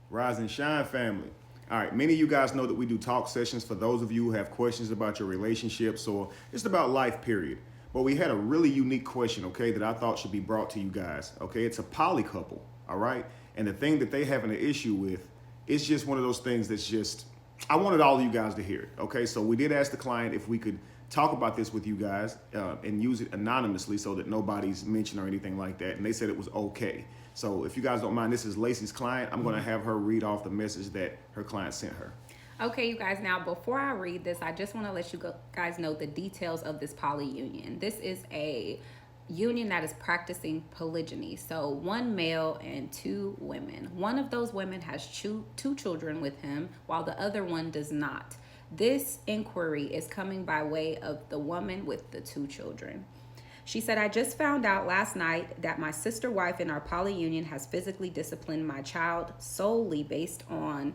Rise and shine, family. All right, many of you guys know that we do talk sessions for those of you who have questions about your relationships or just about life, period. But we had a really unique question, okay, that I thought should be brought to you guys, okay? It's a poly couple, all right? And the thing that they having an issue with, it's just one of those things that's just, I wanted all of you guys to hear it, okay? So we did ask the client if we could talk about this with you guys and use it anonymously so that nobody's mentioned or anything like that. And they said it was okay. So if you guys don't mind, this is Lacey's client. I'm going to have her read off the message that her client sent her. Okay, you guys, now before I read this, I just want to let you guys know the details of this poly union. This is a union that is practicing polygyny. So one male and two women. One of those women has two children with him, while the other one does not. This inquiry is coming by way of the woman with the two children. She said, I just found out last night that my sister wife in our poly union has physically disciplined my child solely based on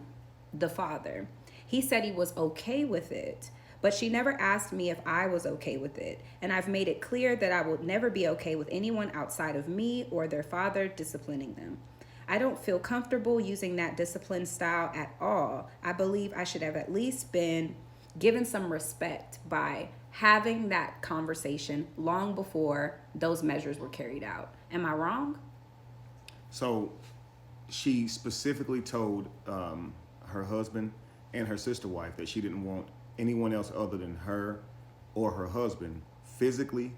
the father. He said he was okay with it, but she never asked me if I was okay with it. And I've made it clear that I will never be okay with anyone outside of me or their father disciplining them. I don't feel comfortable using that discipline style at all. I believe I should have at least been given some respect by having that conversation long before those measures were carried out. Am I wrong? So she specifically told her husband and her sister wife that she didn't want anyone else other than her or her husband physically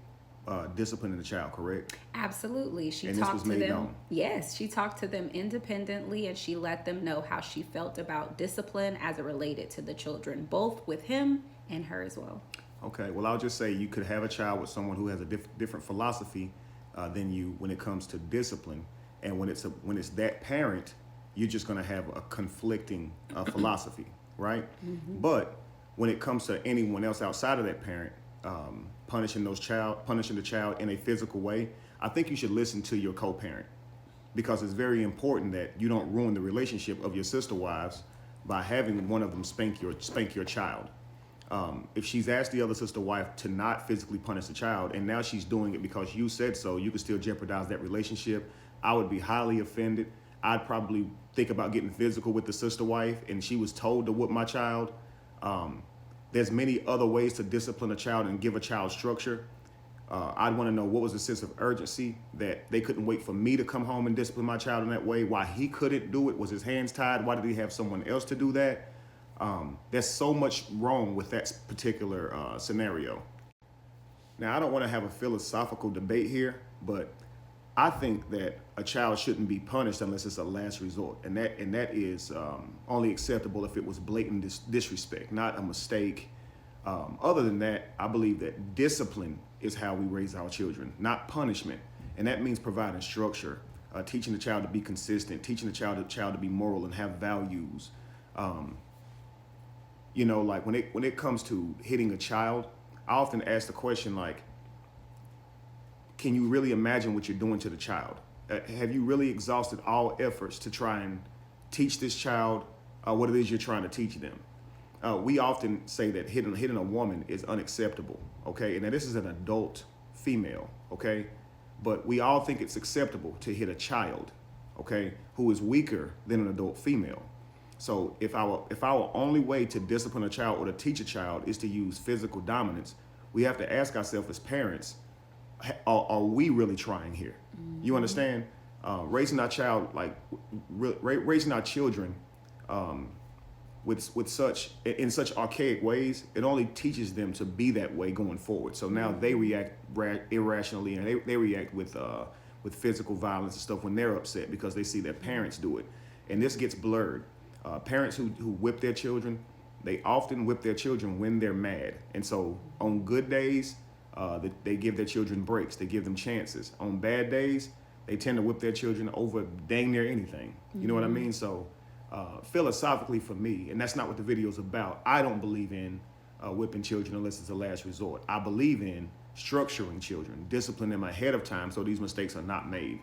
disciplining the child, correct? Absolutely. She And this talked was to made them. known. Yes, she talked to them independently and she let them know how she felt about discipline as it related to the children, both with him and her as well. Okay, well, I'll just say you could have a child with someone who has a different philosophy than you when it comes to discipline, and when it's that parent, you're just going to have a conflicting philosophy, right? But when it comes to anyone else outside of that parent, punishing the child in a physical way, I think you should listen to your co-parent because it's very important that you don't ruin the relationship of your sister wives by having one of them spank your child. If she's asked the other sister wife to not physically punish the child, and now she's doing it because you said so, you could still jeopardize that relationship. I would be highly offended. I'd probably think about getting physical with the sister wife, and she was told to whoop my child. There's many other ways to discipline a child and give a child structure. I'd want to know what was the sense of urgency that they couldn't wait for me to come home and discipline my child in that way. Why he couldn't do it? Was his hands tied? Why did he have someone else to do that? There's so much wrong with that particular scenario. Now, I don't want to have a philosophical debate here, but I think that a child shouldn't be punished unless it's a last resort, and that is only acceptable if it was blatant disrespect, not a mistake. Other than that, I believe that discipline is how we raise our children, not punishment, and that means providing structure, teaching the child to be consistent, teaching the child to be moral and have values. Like when it comes to hitting a child, I often ask the question like, can you really imagine what you're doing to the child? Have you really exhausted all efforts to try and teach this child what it is you're trying to teach them? We often say that hitting a woman is unacceptable, okay? And now this is an adult female, okay? But we all think it's acceptable to hit a child, okay, who is weaker than an adult female. So if our only way to discipline a child or to teach a child is to use physical dominance, we have to ask ourselves as parents, are we really trying here? You understand? Raising our child, raising our children with such archaic ways, it only teaches them to be that way going forward. So now they react irrationally, and they react with physical violence and stuff when they're upset because they see their parents do it, and this gets blurred. Parents who whip their children, they often whip their children when they're mad, and so on good days, they give their children breaks, they give them chances. On bad days, they tend to whip their children over dang near anything. You know what I mean? So philosophically for me, and that's not what the video is about, I don't believe in whipping children unless it's a last resort. I believe in structuring children, disciplining them ahead of time so these mistakes are not made.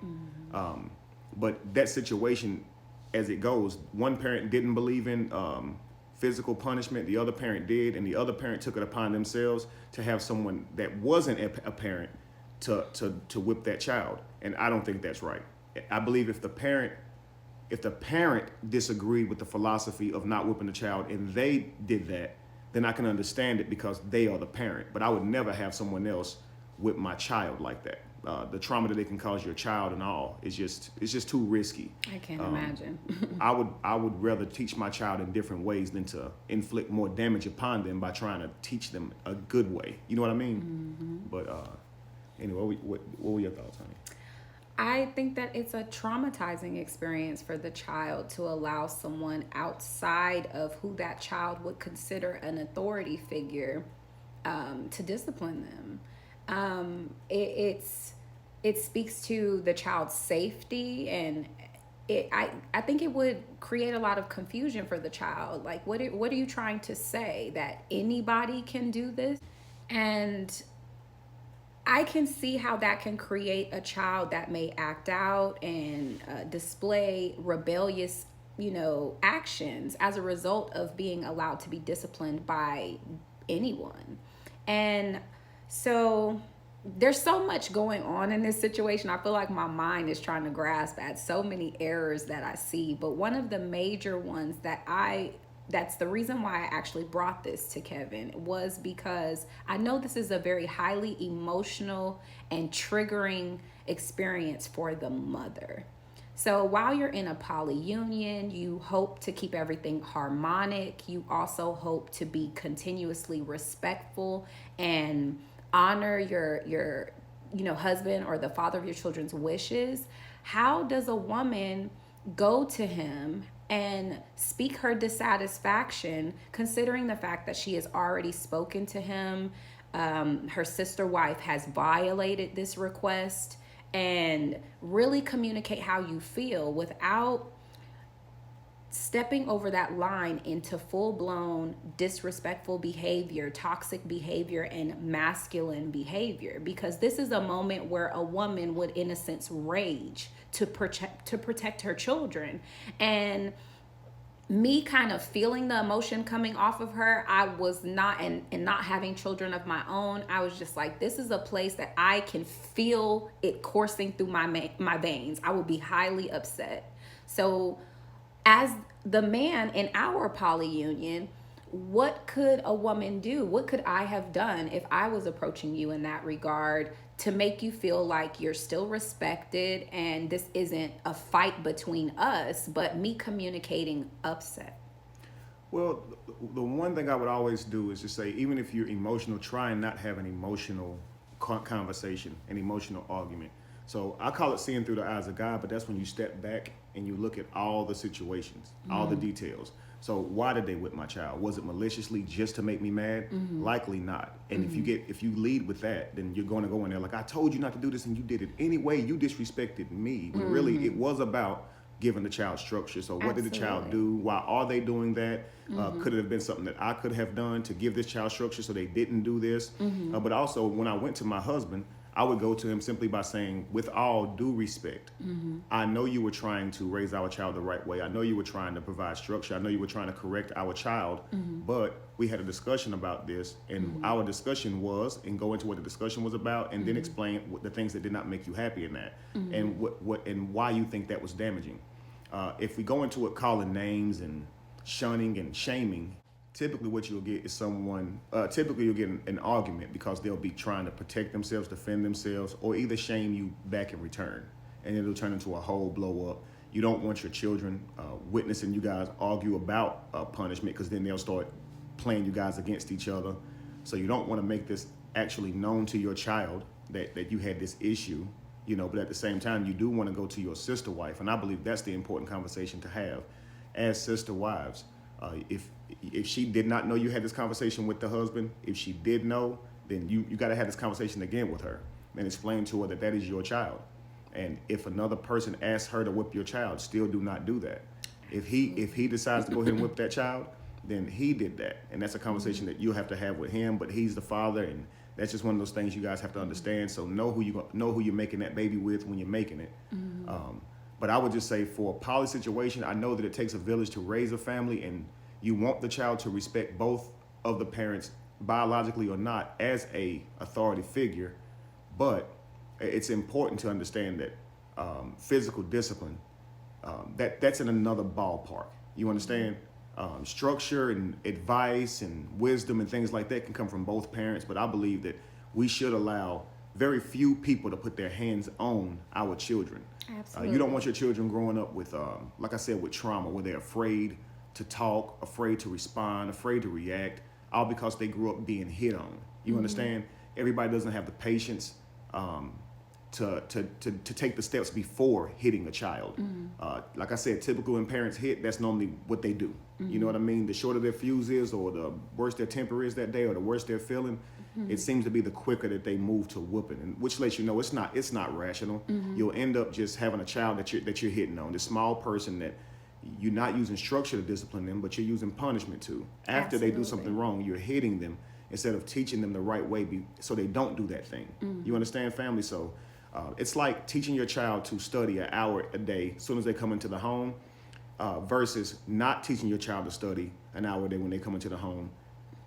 But that situation, as it goes, one parent didn't believe in physical punishment, the other parent did, and the other parent took it upon themselves to have someone that wasn't a parent to whip that child. And I don't think that's right. I believe if If the parent disagreed with the philosophy of not whipping the child and they did that, then I can understand it because they are the parent. But I would never have someone else whip my child like that. The trauma that it can cause your child and all is just too risky. I can't imagine. I would rather teach my child in different ways than to inflict more damage upon them by trying to teach them a good way. You know what I mean? But anyway, what were your thoughts, honey? I think that it's a traumatizing experience for the child to allow someone outside of who that child would consider an authority figure to discipline them. It speaks to the child's safety, and I think it would create a lot of confusion for the child. Like, what are you trying to say, that anybody can do this? And I can see how that can create a child that may act out and display rebellious, actions as a result of being allowed to be disciplined by anyone. And so there's so much going on in this situation. I feel like my mind is trying to grasp at so many errors that I see. But one of the major ones that's the reason why I actually brought this to Kevin, was because I know this is a very highly emotional and triggering experience for the mother. So while you're in a poly union, you hope to keep everything harmonic. You also hope to be continuously respectful and honor your husband or the father of your children's wishes. How does a woman go to him and speak her dissatisfaction, considering the fact that she has already spoken to him? Her sister wife has violated this request, and really communicate how you feel without stepping over that line into full-blown disrespectful behavior, toxic behavior, and masculine behavior. Because this is a moment where a woman would, in a sense, rage to protect her children. And me kind of feeling the emotion coming off of her, I was not, and not having children of my own, I was just like, this is a place that I can feel it coursing through my veins. I would be highly upset. So as the man in our poly union, what could a woman do? What could I have done if I was approaching you in that regard to make you feel like you're still respected and this isn't a fight between us, but me communicating upset? Well, the one thing I would always do is just say, even if you're emotional, try and not have an emotional conversation, an emotional argument. So I call it seeing through the eyes of God, but that's when you step back and you look at all the situations, all the details. So why did they whip my child? Was it maliciously just to make me mad? Likely not. And if you lead with that, then you're going to go in there like, I told you not to do this and you did it anyway. You disrespected me. But really, it was about giving the child structure. So what did the child do? Why are they doing that? Could it have been something that I could have done to give this child structure so they didn't do this? But also, when I went to my husband, I would go to him simply by saying, with all due respect, I know you were trying to raise our child the right way. I know you were trying to provide structure. I know you were trying to correct our child, but we had a discussion about this, and our discussion was, and go into what the discussion was about, and then explain the things that did not make you happy in that, and what and why you think that was damaging. If we go into it calling names and shunning and shaming, typically what you'll get is typically you'll get an argument because they'll be trying to protect themselves, defend themselves, or either shame you back in return. And it'll turn into a whole blow up. You don't want your children witnessing you guys argue about punishment, because then they'll start playing you guys against each other. So you don't want to make this actually known to your child that you had this issue, but at the same time, you do want to go to your sister wife. And I believe that's the important conversation to have as sister wives. If she did not know you had this conversation with the husband, if she did know, then you got to have this conversation again with her and explain to her that is your child. And if another person asks her to whip your child, still do not do that. If he decides to go ahead and whip that child, then he did that. And that's a conversation that you have to have with him, but he's the father, and that's just one of those things you guys have to understand. So know who you're making that baby with when you're making it. But I would just say, for a poly situation, I know that it takes a village to raise a family, and you want the child to respect both of the parents, biologically or not, as a authority figure. But it's important to understand that physical discipline that's in another ballpark. You understand? Structure and advice and wisdom and things like that can come from both parents, but I believe that we should allow very few people to put their hands on our children. Absolutely. You don't want your children growing up with, like I said, with trauma, where they're afraid to talk, afraid to respond, afraid to react, all because they grew up being hit on. You understand? Everybody doesn't have the patience to take the steps before hitting a child. Like I said, typical when parents hit, that's normally what they do. You know what I mean? The shorter their fuse is, or the worse their temper is that day, or the worse they're feeling, it seems to be the quicker that they move to whooping, and which lets you know it's not rational. You'll end up just having a child that you're hitting on, this small person that you're not using structure to discipline them, but you're using punishment to. After they do something wrong, you're hitting them instead of teaching them the right way so they don't do that thing. You understand, family? So it's like teaching your child to study an hour a day as soon as they come into the home, versus not teaching your child to study an hour a day when they come into the home,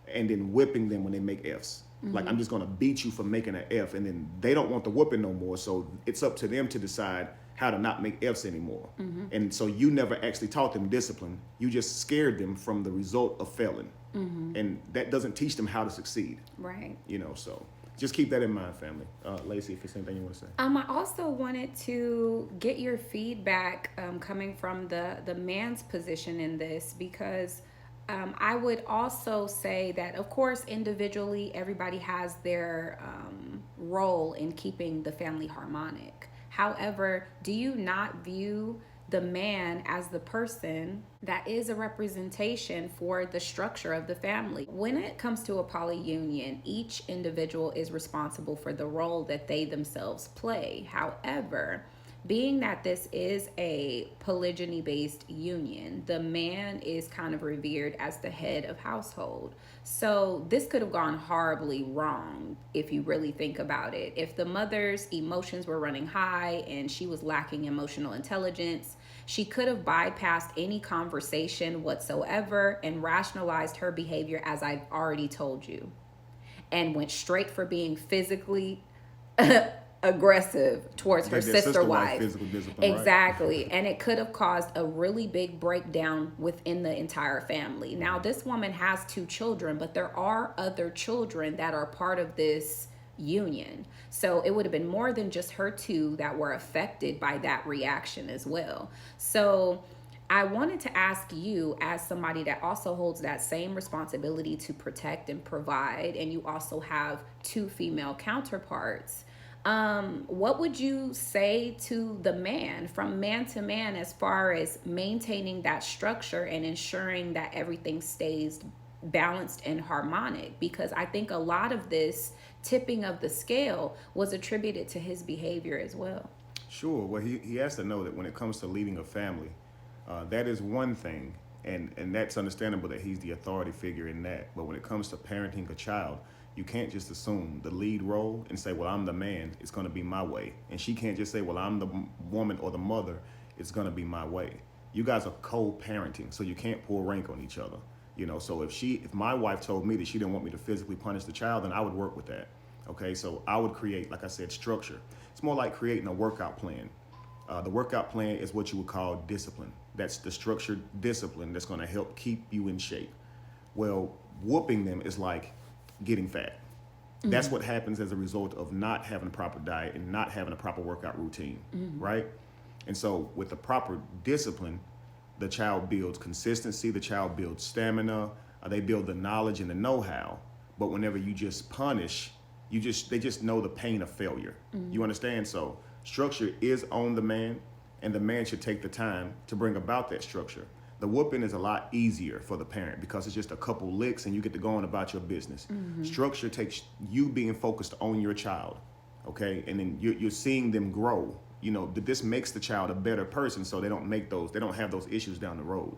and then whipping them when they make F's. Like, I'm just going to beat you for making an F, and then they don't want the whooping no more, so it's up to them to decide how to not make F's anymore. And so you never actually taught them discipline. You just scared them from the result of failing. And that doesn't teach them how to succeed. Right. You know, so just keep that in mind, family. Lacey, if there's anything you want to say. I also wanted to get your feedback coming from the man's position in this, because I would also say that, of course, individually, everybody has their role in keeping the family harmonic. However, do you not view the man as the person that is a representation for the structure of the family? When it comes to a poly union, each individual is responsible for the role that they themselves play. However, being that this is a polygyny-based union, the man is kind of revered as the head of household. So this could have gone horribly wrong if you really think about it. If the mother's emotions were running high and she was lacking emotional intelligence, she could have bypassed any conversation whatsoever and rationalized her behavior, as I've already told you, and went straight for being physically aggressive towards her sister wife. Exactly. Right? And it could have caused a really big breakdown within the entire family. Now, this woman has 2 children, but there are other children that are part of this union. So it would have been more than just her 2 that were affected by that reaction as well. So I wanted to ask you, as somebody that also holds that same responsibility to protect and provide, and you also have 2 female counterparts, what would you say to the man, from man to man, as far as maintaining that structure and ensuring that everything stays balanced and harmonic? Because I think a lot of this tipping of the scale was attributed to his behavior as well. Sure. Well, he has to know that when it comes to leading a family, that is one thing, and that's understandable that he's the authority figure in that. But when it comes to parenting a child, you can't just assume the lead role and say, well, I'm the man, it's going to be my way. And she can't just say, well, I'm the woman or the mother, it's going to be my way. You guys are co-parenting, so you can't pull rank on each other. You know, so if my wife told me that she didn't want me to physically punish the child, then I would work with that. Okay, so I would create, like I said, structure. It's more like creating a workout plan. The workout plan is what you would call discipline. That's the structured discipline that's going to help keep you in shape. Well, whooping them is like getting fat. That's what happens as a result of not having a proper diet and not having a proper workout routine, right? And so with the proper discipline, the child builds consistency, the child builds stamina, they build the knowledge and the know-how. But whenever you just punish, they just know the pain of failure. You understand? So structure is on the man, and the man should take the time to bring about that structure. The whooping is a lot easier for the parent because it's just a couple licks and you get to go on about your business. Structure takes you being focused on your child, okay? And then you're seeing them grow. You know, this makes the child a better person, so they don't have those issues down the road.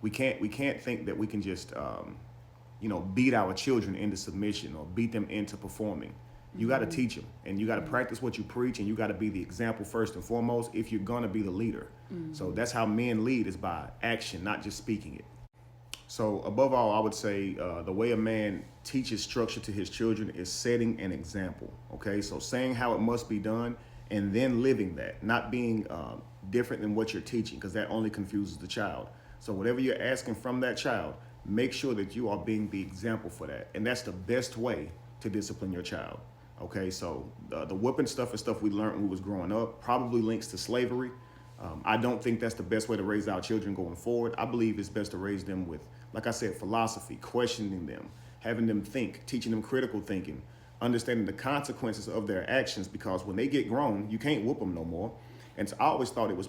We can't think that we can just, beat our children into submission or beat them into performing. You got to teach them, and you got to practice what you preach, and you got to be the example first and foremost if you're going to be the leader. So that's how men lead, is by action, not just speaking it. So above all, I would say the way a man teaches structure to his children is setting an example. Okay, so saying how it must be done and then living that, not being different than what you're teaching, because that only confuses the child. So whatever you're asking from that child, make sure that you are being the example for that. And that's the best way to discipline your child. Okay, so the whooping stuff is stuff we learned when we was growing up, probably links to slavery. I don't think that's the best way to raise our children going forward. I believe it's best to raise them with, like I said, philosophy, questioning them, having them think, teaching them critical thinking, understanding the consequences of their actions, because when they get grown, you can't whoop them no more. And so I always thought it was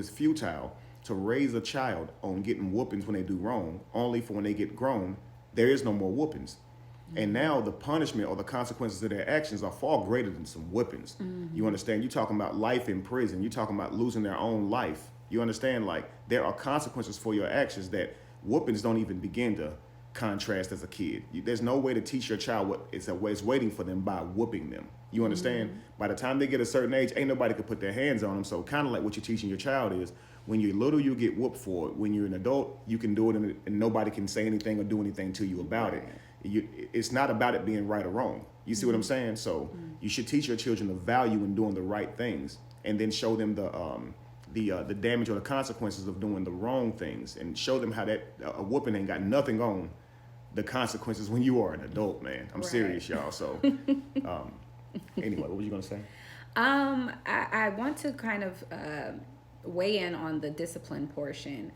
futile to raise a child on getting whoopings when they do wrong, only for when they get grown, there is no more whoopings. And now the punishment or the consequences of their actions are far greater than some whippings. You understand? You're talking about life in prison. You're talking about losing their own life. You understand? Like, there are consequences for your actions that whoopings don't even begin to contrast as a kid. There's no way to teach your child what it's waiting for them by whooping them. You understand? By the time they get a certain age, ain't nobody could put their hands on them. So kind of like what you're teaching your child is, when you're little, you get whooped for it. When you're an adult, you can do it and nobody can say anything or do anything to you about it. It's not about it being right or wrong. You see what I'm saying? So you should teach your children the value in doing the right things, and then show them the damage or the consequences of doing the wrong things, and show them how that a whooping ain't got nothing on the consequences when you are an adult, man. I'm serious, y'all. So anyway, what were you gonna say? I want to kind of weigh in on the discipline portion.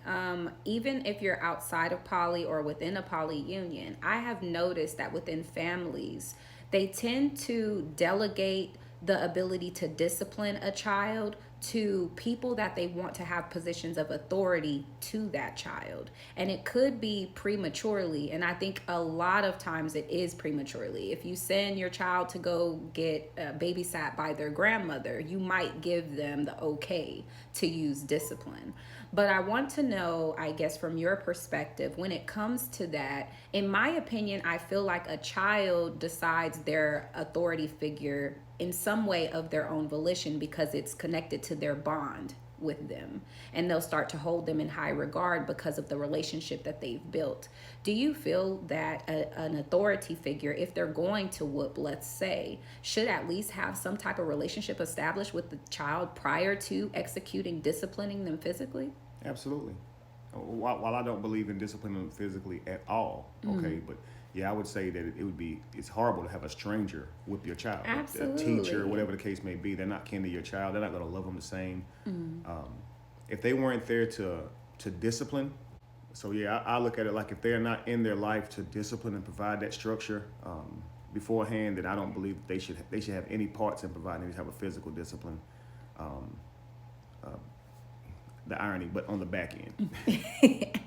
Even if you're outside of poly or within a poly union, I have noticed that within families, they tend to delegate the ability to discipline a child to people that they want to have positions of authority to that child. And it could be prematurely. And I think a lot of times it is prematurely. If you send your child to go get babysat by their grandmother, you might give them the okay to use discipline. But I want to know, I guess, from your perspective, when it comes to that, in my opinion, I feel like a child decides their authority figure in some way of their own volition because it's connected to their bond with them, and they'll start to hold them in high regard because of the relationship that they've built. Do you feel that an authority figure, if they're going to whoop, let's say, should at least have some type of relationship established with the child prior to executing disciplining them physically? Absolutely. While I don't believe in disciplining them physically at all, okay, but yeah, I would say that it's horrible to have a stranger whip your child. Absolutely. A teacher, whatever the case may be, they're not kin to your child. They're not going to love them the same. If they weren't there to discipline, so yeah, I look at it like if they're not in their life to discipline and provide that structure beforehand, then I don't believe they should have any parts in providing any type of physical discipline. The irony, but on the back end.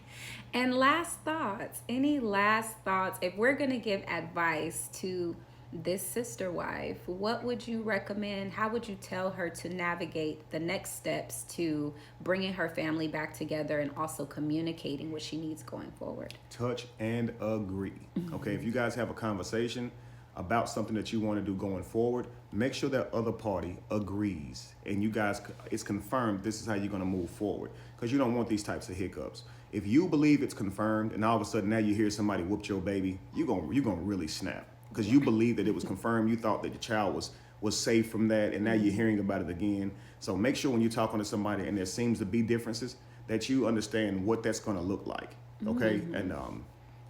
And last thoughts, any last thoughts? If we're going to give advice to this sister wife, what would you recommend? How would you tell her to navigate the next steps to bringing her family back together and also communicating what she needs going forward? Touch and agree. Okay, if you guys have a conversation about something that you want to do going forward, make sure that other party agrees and you guys, it's confirmed this is how you're going to move forward, because you don't want these types of hiccups. If you believe it's confirmed and all of a sudden now you hear somebody whooped your baby, you're gonna really snap, because you believe that it was confirmed. You thought that the child was safe from that, and now you're hearing about it again. So make sure when you're talking to somebody and there seems to be differences, that you understand what that's going to look like, okay? And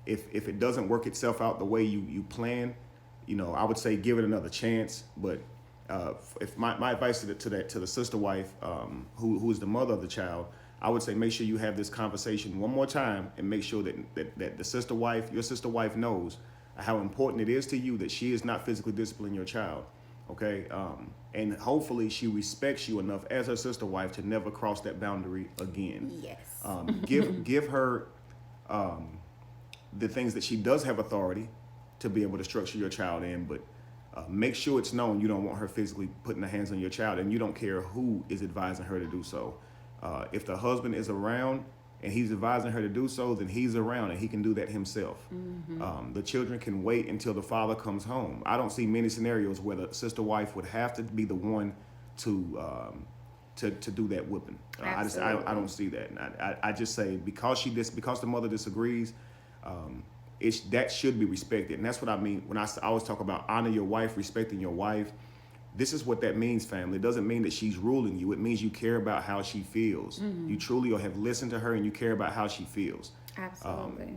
if it doesn't work itself out the way you plan, I would say give it another chance. But if my advice to the sister wife, who is the mother of the child, I would say make sure you have this conversation one more time and make sure that your sister wife knows how important it is to you that she is not physically disciplining your child, okay? And hopefully she respects you enough as her sister wife to never cross that boundary again. Yes. Give her the things that she does have authority to be able to structure your child in, but make sure it's known you don't want her physically putting her hands on your child, and you don't care who is advising her to do so. If the husband is around and he's advising her to do so, then he's around and he can do that himself. The children can wait until the father comes home. I don't see many scenarios where the sister wife would have to be the one to do that whipping. I don't see that. And I just say because the mother disagrees, that should be respected. And that's what I mean when I always talk about honor your wife, respecting your wife. This is what that means, family. It doesn't mean that she's ruling you. It means you care about how she feels. You truly have listened to her and you care about how she feels. Absolutely.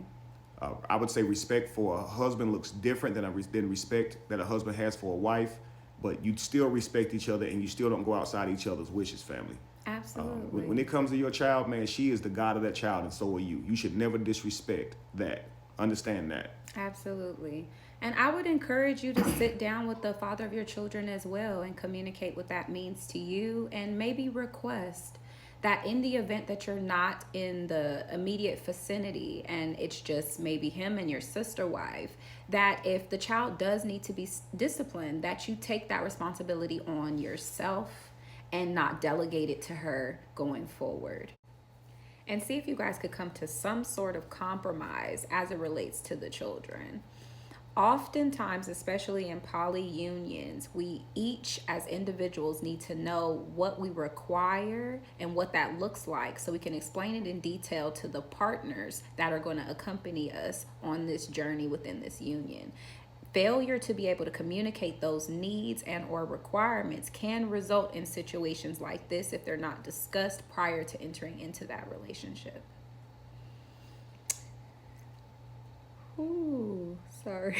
I would say respect for a husband looks different than respect that a husband has for a wife, but you still respect each other and you still don't go outside each other's wishes, family. Absolutely. When it comes to your child, man, she is the God of that child and so are you. You should never disrespect that. Understand that. Absolutely. And I would encourage you to sit down with the father of your children as well and communicate what that means to you, and maybe request that in the event that you're not in the immediate vicinity and it's just maybe him and your sister wife, that if the child does need to be disciplined, that you take that responsibility on yourself and not delegate it to her going forward. And see if you guys could come to some sort of compromise as it relates to the children. Oftentimes, especially in poly unions, we each as individuals need to know what we require and what that looks like so we can explain it in detail to the partners that are going to accompany us on this journey within this union. Failure to be able to communicate those needs and or requirements can result in situations like this if they're not discussed prior to entering into that relationship. Ooh, sorry.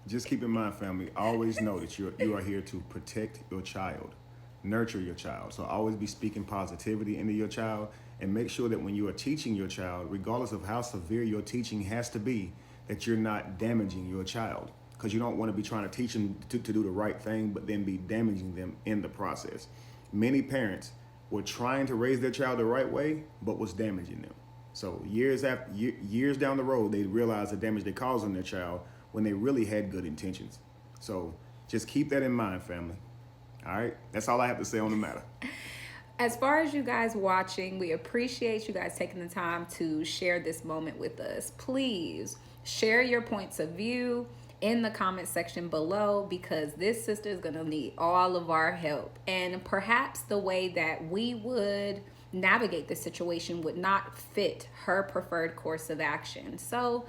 Just keep in mind, family, always know that you are here to protect your child, nurture your child. So always be speaking positivity into your child, and make sure that when you are teaching your child, regardless of how severe your teaching has to be, that you're not damaging your child, because you don't want to be trying to teach them to do the right thing, but then be damaging them in the process. Many parents were trying to raise their child the right way, but was damaging them. So years down the road, they realized the damage they caused on their child when they really had good intentions. So just keep that in mind, family. All right, that's all I have to say on the matter. As far as you guys watching, we appreciate you guys taking the time to share this moment with us. Please share your points of view in the comment section below, because this sister is going to need all of our help. And perhaps the way that we would navigate the situation would not fit her preferred course of action. So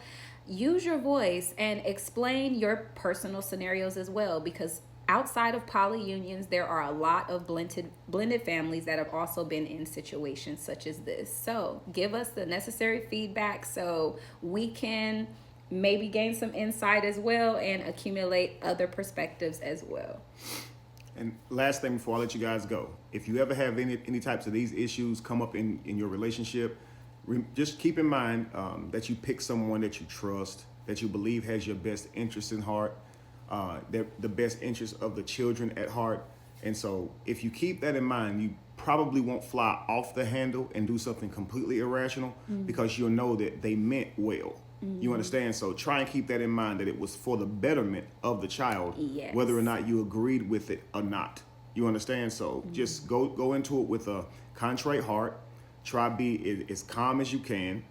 use your voice and explain your personal scenarios as well, because outside of poly unions, there are a lot of blended families that have also been in situations such as this. So give us the necessary feedback so we can maybe gain some insight as well and accumulate other perspectives as well. And last thing before I let you guys go, if you ever have any types of these issues come up in your relationship, just keep in mind that you pick someone that you trust, that you believe has your best interest in heart, the best interest of the children at heart. And so if you keep that in mind, you probably won't fly off the handle and do something completely irrational, because you'll know that they meant well. You understand? So try and keep that in mind, that it was for the betterment of the child, yes, whether or not you agreed with it or not. You understand? So just go into it with a contrite heart. Try be as calm as you can.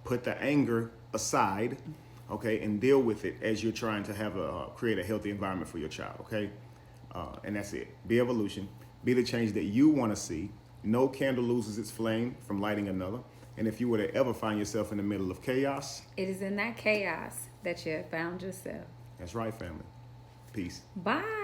Put the anger aside, okay, and deal with it as you're trying to create a healthy environment for your child, okay? And that's it. Be evolution. Be the change that you want to see. No candle loses its flame from lighting another. And if you were to ever find yourself in the middle of chaos, it is in that chaos that you have found yourself. That's right, family. Peace. Bye.